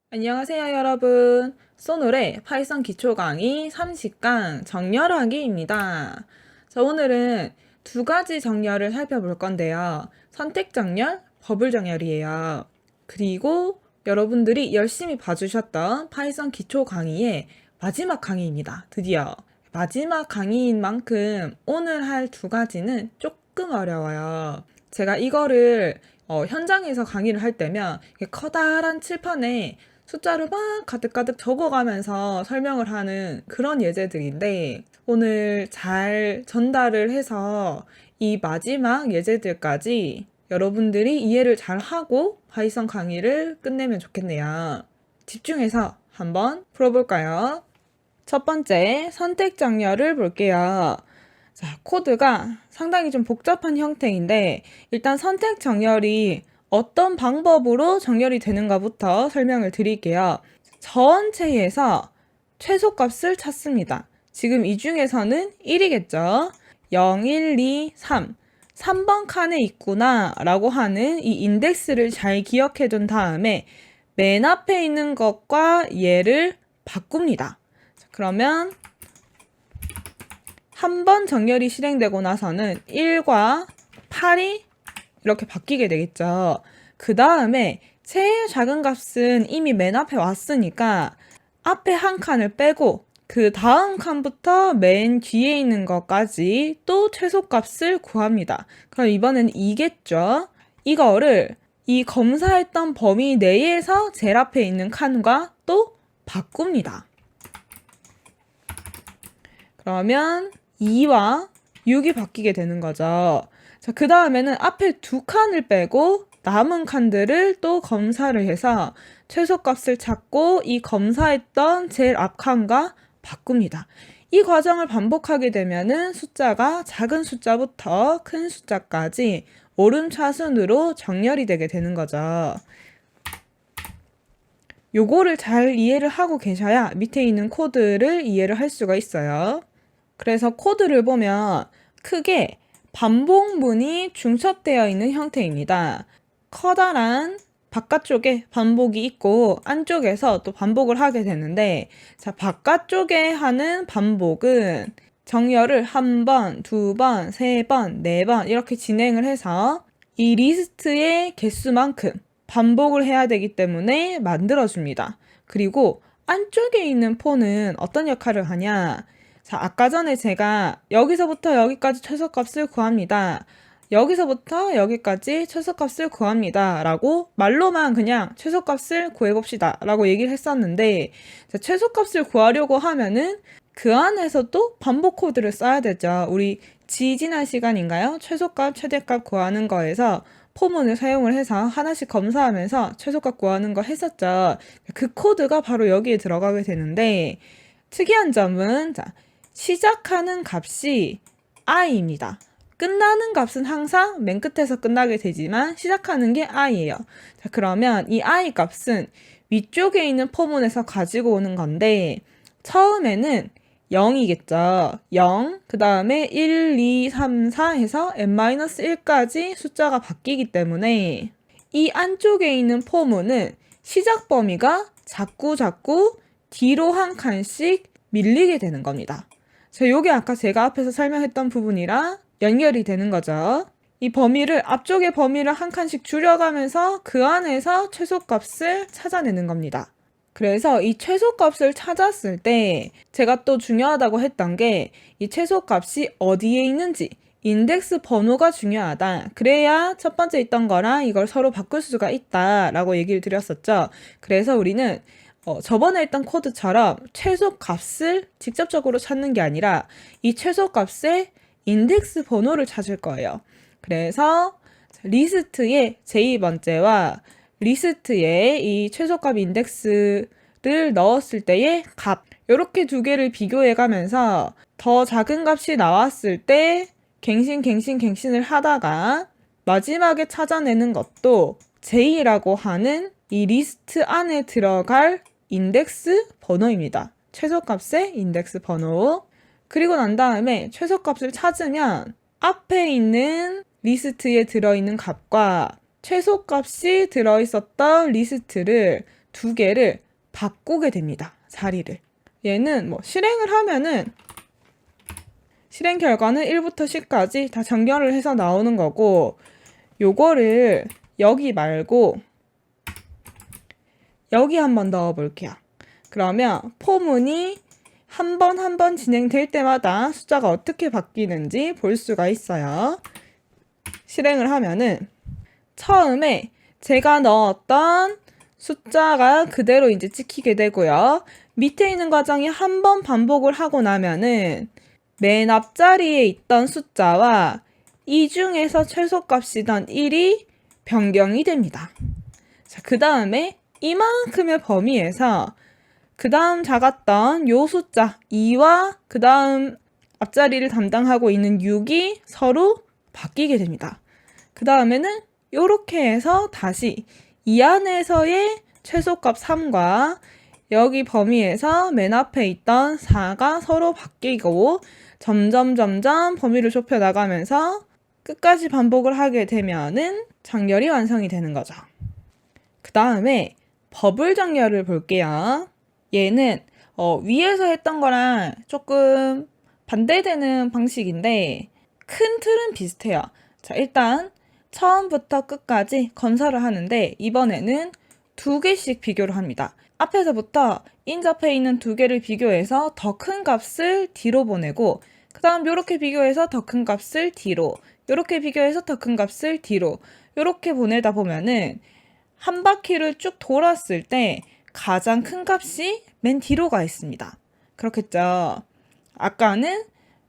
안녕하세요, 여러분. 소놀의 파이썬 기초 강의 30강 정렬하기입니다. 자, 오늘은 두 가지 정렬을 살펴볼 건데요. 선택 정렬, 버블 정렬이에요. 그리고 여러분들이 열심히 봐주셨던 파이썬 기초 강의의 마지막 강의입니다. 드디어 마지막 강의인 만큼 오늘 할 두 가지는 조금 어려워요. 제가 이거를 현장에서 강의를 할 때면 커다란 칠판에 숫자를 막 가득가득 적어가면서 설명을 하는 그런 예제들인데 오늘 잘 전달을 해서 이 마지막 예제들까지 여러분들이 이해를 잘 하고 파이썬 강의를 끝내면 좋겠네요. 집중해서 한번 풀어볼까요? 첫 번째, 선택 정렬을 볼게요. 자, 코드가 상당히 좀 복잡한 형태인데 일단 선택 정렬이 어떤 방법으로 정렬이 되는가부터 설명을 드릴게요. 전체에서 최소값을 찾습니다. 지금 이 중에서는 1이겠죠. 0, 1, 2, 3. 3번 칸에 있구나 라고 하는 이 인덱스를 잘 기억해 둔 다음에 맨 앞에 있는 것과 얘를 바꿉니다. 그러면 한 번 정렬이 실행되고 나서는 1과 8이 이렇게 바뀌게 되겠죠. 그 다음에 제일 작은 값은 이미 맨 앞에 왔으니까 앞에 한 칸을 빼고 그 다음 칸부터 맨 뒤에 있는 것까지 또 최소값을 구합니다. 그럼 이번엔 2겠죠. 이거를 이 검사했던 범위 내에서 제일 앞에 있는 칸과 또 바꿉니다. 그러면 2와 6이 바뀌게 되는 거죠. 자, 그 다음에는 앞에 두 칸을 빼고 남은 칸들을 또 검사를 해서 최소값을 찾고 이 검사했던 제일 앞 칸과 바꿉니다. 이 과정을 반복하게 되면은 숫자가 작은 숫자부터 큰 숫자까지 오름차순으로 정렬이 되게 되는 거죠. 요거를 잘 이해를 하고 계셔야 밑에 있는 코드를 이해를 할 수가 있어요. 그래서 코드를 보면 크게 반복문이 중첩되어 있는 형태입니다. 커다란 바깥쪽에 반복이 있고 안쪽에서 또 반복을 하게 되는데 자, 바깥쪽에 하는 반복은 정렬을 한 번, 두 번, 세 번, 네 번 이렇게 진행을 해서 이 리스트의 개수만큼 반복을 해야 되기 때문에 만들어줍니다. 그리고 안쪽에 있는 포는 어떤 역할을 하냐? 자, 아까 전에 제가 여기서부터 여기까지 최소값을 구합니다. 여기서부터 여기까지 최소값을 구합니다. 라고 말로만 그냥 최소값을 구해봅시다. 라고 얘기를 했었는데 자, 최소값을 구하려고 하면은 그 안에서도 반복 코드를 써야 되죠. 우리 지난 시간인가요? 최소값, 최대값 구하는 거에서 포문을 사용을 해서 하나씩 검사하면서 최소값 구하는 거 했었죠. 그 코드가 바로 여기에 들어가게 되는데 특이한 점은 자, 시작하는 값이 i입니다. 끝나는 값은 항상 맨 끝에서 끝나게 되지만 시작하는 게 i예요. 자, 그러면 이 i 값은 위쪽에 있는 포문에서 가지고 오는 건데 처음에는 0이겠죠. 0, 그 다음에 1, 2, 3, 4 해서 n-1까지 숫자가 바뀌기 때문에 이 안쪽에 있는 포문은 시작 범위가 자꾸 뒤로 한 칸씩 밀리게 되는 겁니다. 자, 요게 아까 제가 앞에서 설명했던 부분이랑 연결이 되는 거죠. 이 범위를 앞쪽의 범위를 한 칸씩 줄여가면서 그 안에서 최소값을 찾아내는 겁니다. 그래서 이 최소값을 찾았을 때 제가 또 중요하다고 했던 게 이 최소값이 어디에 있는지 인덱스 번호가 중요하다. 그래야 첫 번째 있던 거랑 이걸 서로 바꿀 수가 있다라고 얘기를 드렸었죠. 그래서 우리는 저번에 했던 코드처럼 최소값을 직접적으로 찾는 게 아니라 이 최소값의 인덱스 번호를 찾을 거예요. 그래서 리스트의 제2번째와 리스트에 이 최소값 인덱스를 넣었을 때의 값 이렇게 두 개를 비교해 가면서 더 작은 값이 나왔을 때 갱신을 하다가 마지막에 찾아내는 것도 J라고 하는 이 리스트 안에 들어갈 인덱스 번호입니다. 최소값의 인덱스 번호. 그리고 난 다음에 최소값을 찾으면 앞에 있는 리스트에 들어있는 값과 최소값이 들어있었던 리스트를 두 개를 바꾸게 됩니다. 자리를. 얘는 뭐 실행을 하면은 실행 결과는 1부터 10까지 다 정렬을 해서 나오는 거고, 요거를 여기 말고 여기 한번 넣어 볼게요. 그러면 포문이 한 번 한 번 진행될 때마다 숫자가 어떻게 바뀌는지 볼 수가 있어요. 실행을 하면은 처음에 제가 넣었던 숫자가 그대로 이제 찍히게 되고요. 밑에 있는 과정이 한 번 반복을 하고 나면은 맨 앞자리에 있던 숫자와 이 중에서 최소값이던 1이 변경이 됩니다. 자, 그 다음에 이만큼의 범위에서 그 다음 작았던 요 숫자 2와 그 다음 앞자리를 담당하고 있는 6이 서로 바뀌게 됩니다. 그 다음에는 요렇게 해서 다시 이 안에서의 최소값 3과 여기 범위에서 맨 앞에 있던 4가 서로 바뀌고 점점 범위를 좁혀 나가면서 끝까지 반복을 하게 되면은 정렬이 완성이 되는 거죠. 그 다음에 버블 정렬을 볼게요. 얘는 위에서 했던 거랑 조금 반대되는 방식인데 큰 틀은 비슷해요. 자, 일단 처음부터 끝까지 검사를 하는데 이번에는 두 개씩 비교를 합니다. 앞에서부터 인접해 있는 두 개를 비교해서 더 큰 값을 뒤로 보내고, 그 다음 요렇게 비교해서 더 큰 값을 뒤로, 요렇게 비교해서 더 큰 값을 뒤로, 요렇게 보내다 보면은 한 바퀴를 쭉 돌았을 때 가장 큰 값이 맨 뒤로 가 있습니다. 그렇겠죠? 아까는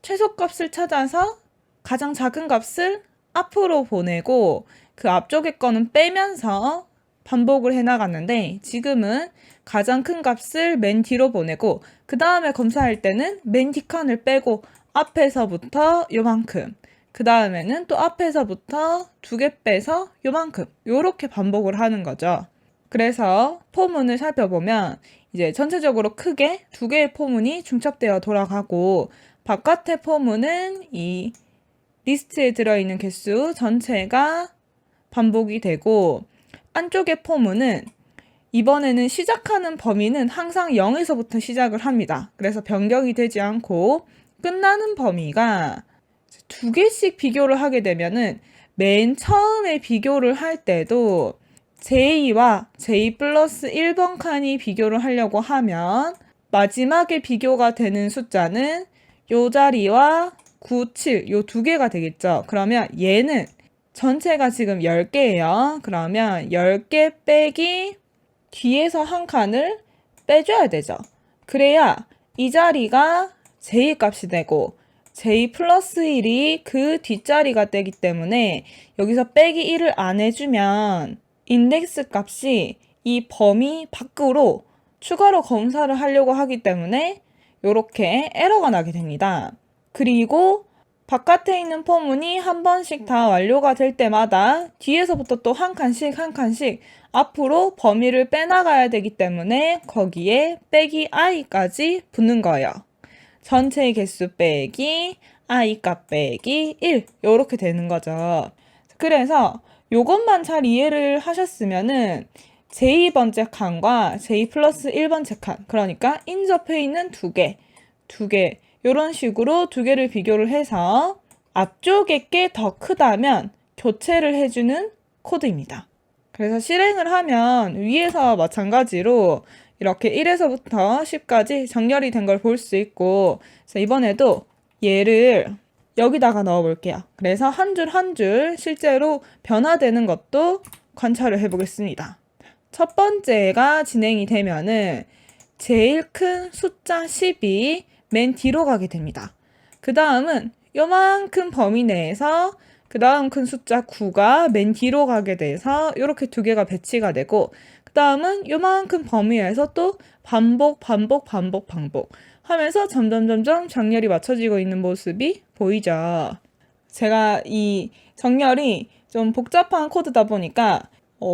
최소값을 찾아서 가장 작은 값을 앞으로 보내고 그 앞쪽에 거는 빼면서 반복을 해나갔는데, 지금은 가장 큰 값을 맨 뒤로 보내고 그 다음에 검사할 때는 맨 뒷칸을 빼고 앞에서부터 요만큼, 그 다음에는 또 앞에서부터 두 개 빼서 요만큼, 요렇게 반복을 하는 거죠. 그래서 포문을 살펴보면 이제 전체적으로 크게 두 개의 포문이 중첩되어 돌아가고, 바깥의 포문은 이 리스트에 들어있는 개수 전체가 반복이 되고, 안쪽의 포문은 이번에는 시작하는 범위는 항상 0에서부터 시작을 합니다. 그래서 변경이 되지 않고 끝나는 범위가 두 개씩 비교를 하게 되면은 맨 처음에 비교를 할 때도 j2와 j 플러스 1번 칸이 비교를 하려고 하면 마지막에 비교가 되는 숫자는 요 자리와 9, 7, 요 두 개가 되겠죠. 그러면 얘는 전체가 지금 10개예요. 그러면 10개 빼기 뒤에서 한 칸을 빼줘야 되죠. 그래야 이 자리가 j 값이 되고 j 플러스 1이 그 뒷자리가 되기 때문에 여기서 빼기 1을 안 해주면 인덱스 값이 이 범위 밖으로 추가로 검사를 하려고 하기 때문에 이렇게 에러가 나게 됩니다. 그리고 바깥에 있는 포문이 한 번씩 다 완료가 될 때마다 뒤에서부터 또 한 칸씩 앞으로 범위를 빼나가야 되기 때문에 거기에 빼기 i까지 붙는 거예요. 전체 개수 빼기 i 값 빼기 1, 이렇게 되는 거죠. 그래서 요것만 잘 이해를 하셨으면은 j2번째 칸과 j 플러스 1번째 칸, 그러니까 인접해 있는 두 개 이런 식으로 두 개를 비교를 해서 앞쪽에 게 더 크다면 교체를 해주는 코드입니다. 그래서 실행을 하면 위에서 마찬가지로 이렇게 1에서부터 10까지 정렬이 된 걸 볼 수 있고, 그래서 이번에도 얘를 여기다가 넣어 볼게요. 그래서 한 줄 한 줄 실제로 변화되는 것도 관찰을 해 보겠습니다. 첫 번째가 진행이 되면은 제일 큰 숫자 10이 맨 뒤로 가게 됩니다. 그 다음은 요만큼 범위 내에서 그 다음 큰 숫자 9가 맨 뒤로 가게 돼서 이렇게 두 개가 배치가 되고, 그 다음은 요만큼 범위에서 또 반복 하면서 점점 정렬이 맞춰지고 있는 모습이 보이죠. 제가 이 정렬이 좀 복잡한 코드다 보니까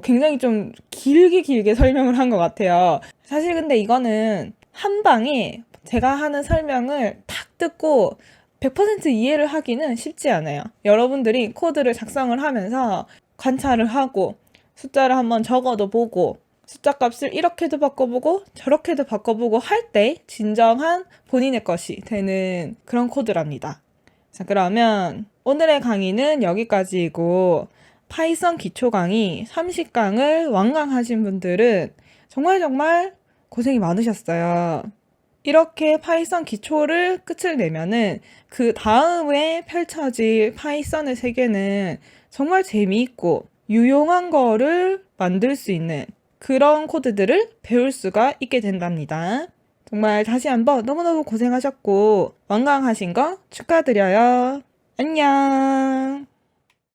굉장히 좀 길게 설명을 한 것 같아요. 사실 근데 이거는 한 방에 제가 하는 설명을 탁 듣고 100% 이해를 하기는 쉽지 않아요. 여러분들이 코드를 작성을 하면서 관찰을 하고 숫자를 한번 적어도 보고 숫자 값을 이렇게도 바꿔보고 저렇게도 바꿔보고 할 때 진정한 본인의 것이 되는 그런 코드랍니다. 자, 그러면 오늘의 강의는 여기까지이고 파이썬 기초 강의 30강을 완강하신 분들은 정말 고생이 많으셨어요. 이렇게 파이썬 기초를 끝을 내면은 그 다음에 펼쳐질 파이썬의 세계는 정말 재미있고 유용한 거를 만들 수 있는 그런 코드들을 배울 수가 있게 된답니다. 정말 다시 한번 너무너무 고생하셨고 완강하신 거 축하드려요. 안녕.